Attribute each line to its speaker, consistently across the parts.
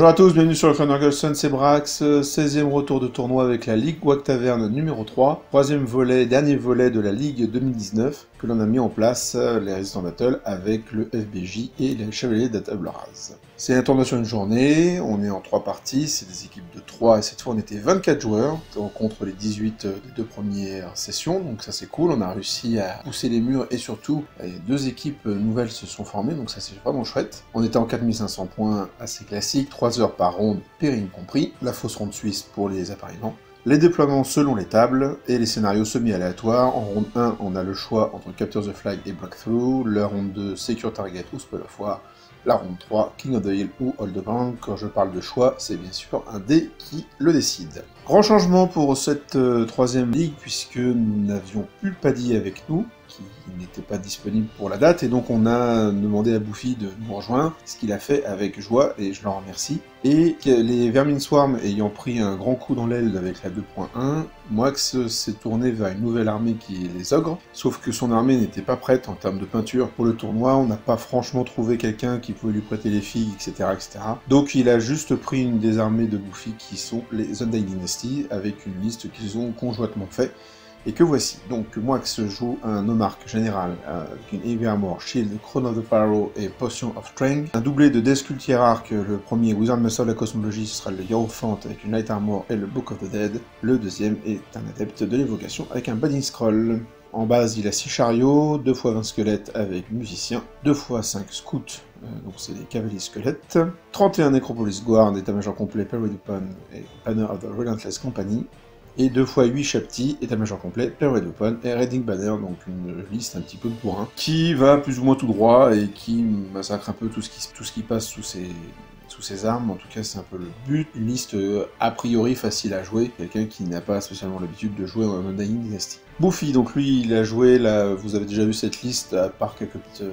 Speaker 1: Bonjour à tous, bienvenue sur le Clan Urgelson, c'est Brax, 16e retour de tournoi avec la Ligue Wag Taverne numéro 3, troisième volet, dernier volet de la Ligue 2019, que l'on a mis en place, les Résistants Battle, avec le FBJ et les Chevaliers de la Table Rase. C'est un tournoi sur une journée, on est en 3 parties, c'est des équipes de 3, et cette fois on était 24 joueurs, contre les 18 des 2 premières sessions, donc ça c'est cool, on a réussi à pousser les murs, et surtout, 2 équipes nouvelles se sont formées, donc ça c'est vraiment chouette. On était en 4500 points, assez classique, 3 heures par ronde, périne compris, la fausse ronde suisse pour les appareillements. Les déploiements selon les tables, et les scénarios semi-aléatoires. En ronde 1, on a le choix entre Capture the Flag et Breakthrough, la ronde 2, Secure Target ou Spoil of War, la ronde 3, King of the Hill ou Hold the Bank. Quand je parle de choix, c'est bien sûr un dé qui le décide. Grand changement pour cette troisième ligue, puisque nous n'avions plus Paddy avec nous, qui n'était pas disponible pour la date, et donc on a demandé à Buffy de nous rejoindre, ce qu'il a fait avec joie, et je l'en remercie. Et les Vermin Swarm ayant pris un grand coup dans l'aile avec la 2.1, Moax s'est tourné vers une nouvelle armée qui est les Ogres, sauf que son armée n'était pas prête en termes de peinture pour le tournoi, on n'a pas franchement trouvé quelqu'un qui pouvait lui prêter les filles, etc., etc. Donc il a juste pris une des armées de Buffy qui sont les Undying Dynasty, avec une liste qu'ils ont conjointement fait, et que voici. Donc Moax joue un Nomarque général avec une Heavy Armor, Shield, Crown of the Pharaoh et Potion of Strength. Un doublé de Death Cult Hierarch, le premier Wizard Master de la Cosmologie, ce sera le Hierophant avec une Light Armor et le Book of the Dead. Le deuxième est un adepte de l'évocation avec un Banning Scroll. En base, il a 6 chariots, 2 x 20 squelettes avec musiciens, 2 x 5 scouts, donc c'est des cavaliers squelettes, 31 Necropolis Guard, état-major complet, Parade Weapon et Banner of the Relentless Company, et 2 x 8 Shapti, état-major complet, Parade Weapon et Reading Banner, donc une liste un petit peu de bourrin, qui va plus ou moins tout droit et qui massacre un peu tout ce qui passe sous ses armes. En tout cas c'est un peu le but, une liste a priori facile à jouer, quelqu'un qui n'a pas spécialement l'habitude de jouer en Undying Dynasty. Buffy, donc lui il a joué, là, vous avez déjà vu cette liste, à part quelques petites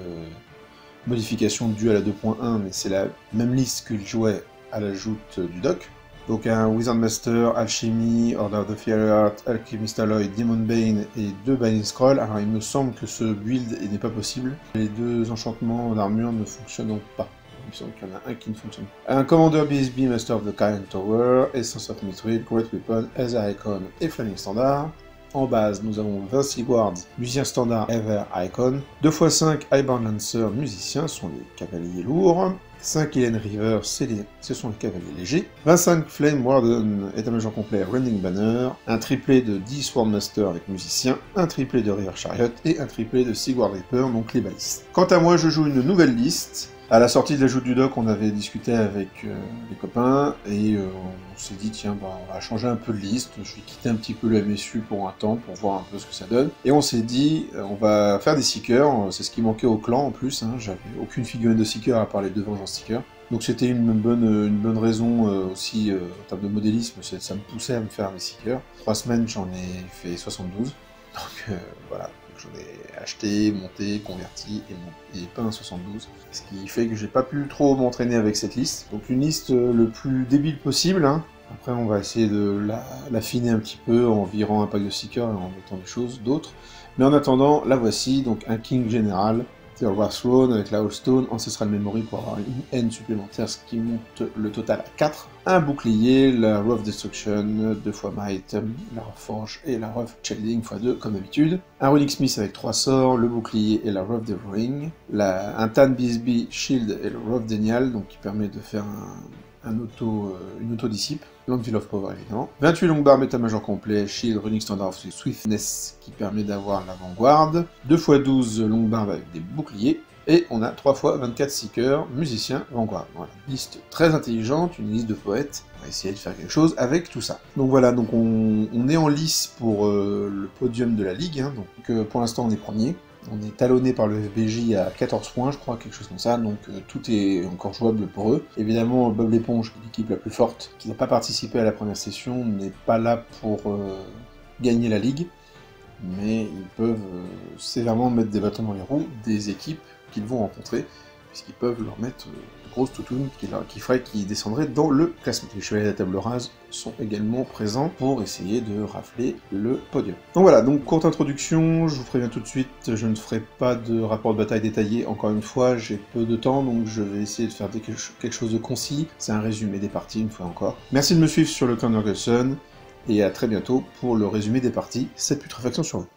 Speaker 1: modifications dues à la 2.1, mais c'est la même liste qu'il jouait à l'ajout du doc. Donc un Wizard Master, Alchemy, Order of the Fiery Heart, Alchemist Alloy, Demon Bane et 2 Binding Scroll. Alors il me semble que ce build n'est pas possible, les 2 enchantements d'armure ne fonctionnent pas. Il me semble qu'il y en a un qui ne fonctionne pas. Un Commander BSB, Master of the Kyrian Tower, Essence of Mithril, Great Weapon, Aether Icon et Flaming Standard. En base, nous avons 26 Guards, musiciens standard, Ever Icon. 2 x 5 Highborn Lancer, musiciens, sont les cavaliers lourds. 5 Helen River, ce sont les cavaliers légers. 25 Flame Warden, état-major complet, Running Banner. Un triplé de 10 Swordmaster avec musiciens. Un triplé de River Chariot et un triplé de Sigward Reaper, donc les balistes. Quant à moi, je joue une nouvelle liste. À la sortie de l'ajout du doc, on avait discuté avec les copains, et on s'est dit, tiens, bah, on va changer un peu de liste, je vais quitter un petit peu le MSU pour un temps, pour voir un peu ce que ça donne. Et on s'est dit, on va faire des Seekers, c'est ce qui manquait au clan en plus, hein, j'avais aucune figurine de Seeker à part les 2 Vengeance Seekers. Donc c'était une bonne raison aussi, en termes de modélisme, ça me poussait à me faire des Seekers. 3 semaines, j'en ai fait 72, donc voilà. J'en ai acheté, monté, converti et peint à 72. Ce qui fait que j'ai pas pu trop m'entraîner avec cette liste. Donc une liste le plus débile possible. Hein. Après on va essayer de l'affiner un petit peu en virant un pack de Seeker et en mettant des choses d'autres. Mais en attendant, la voici, donc un King général. C'est War Throne avec la Holstone, Ancestral Memory pour avoir une haine supplémentaire, ce qui monte le total à 4. Un bouclier, la Rough Destruction, 2 x Might, la Reforge et la Rough Shielding x2 comme d'habitude. Un Runic Smith avec 3 sorts, le bouclier et la Rough Devouring. Un Tan BSB Shield et le Rough Denial, donc qui permet de faire une auto-dissipe. Landfill of Power évidemment. 28 Longbarb état-major complet, Shield, Runic Standard of Swiftness qui permet d'avoir l'avant-garde. 2 x 12 Longbarb avec des boucliers. Et on a 3 x 24 Seekers, musiciens, Vanguard. Voilà, une liste très intelligente, une liste de poètes. On va essayer de faire quelque chose avec tout ça. Donc voilà, donc on est en lice pour le podium de la ligue. Hein, donc pour l'instant on est premier. On est talonné par le FBJ à 14 points, je crois, quelque chose comme ça, donc tout est encore jouable pour eux. Évidemment, Bob l'éponge, qui est l'équipe la plus forte, qui n'a pas participé à la première session, n'est pas là pour gagner la ligue, mais ils peuvent sévèrement mettre des bâtons dans les roues des équipes qu'ils vont rencontrer, puisqu'ils peuvent leur mettre de grosses toutounes qui feraient qu'ils descendraient dans le classement. Les chevaliers de la table rase sont également présents pour essayer de rafler le podium. Donc voilà, donc courte introduction, je vous préviens tout de suite, je ne ferai pas de rapport de bataille détaillé, encore une fois, j'ai peu de temps, donc je vais essayer de faire quelque chose de concis, c'est un résumé des parties, une fois encore. Merci de me suivre sur le clan Nurgle Sun, et à très bientôt pour le résumé des parties, cette putréfaction sur vous.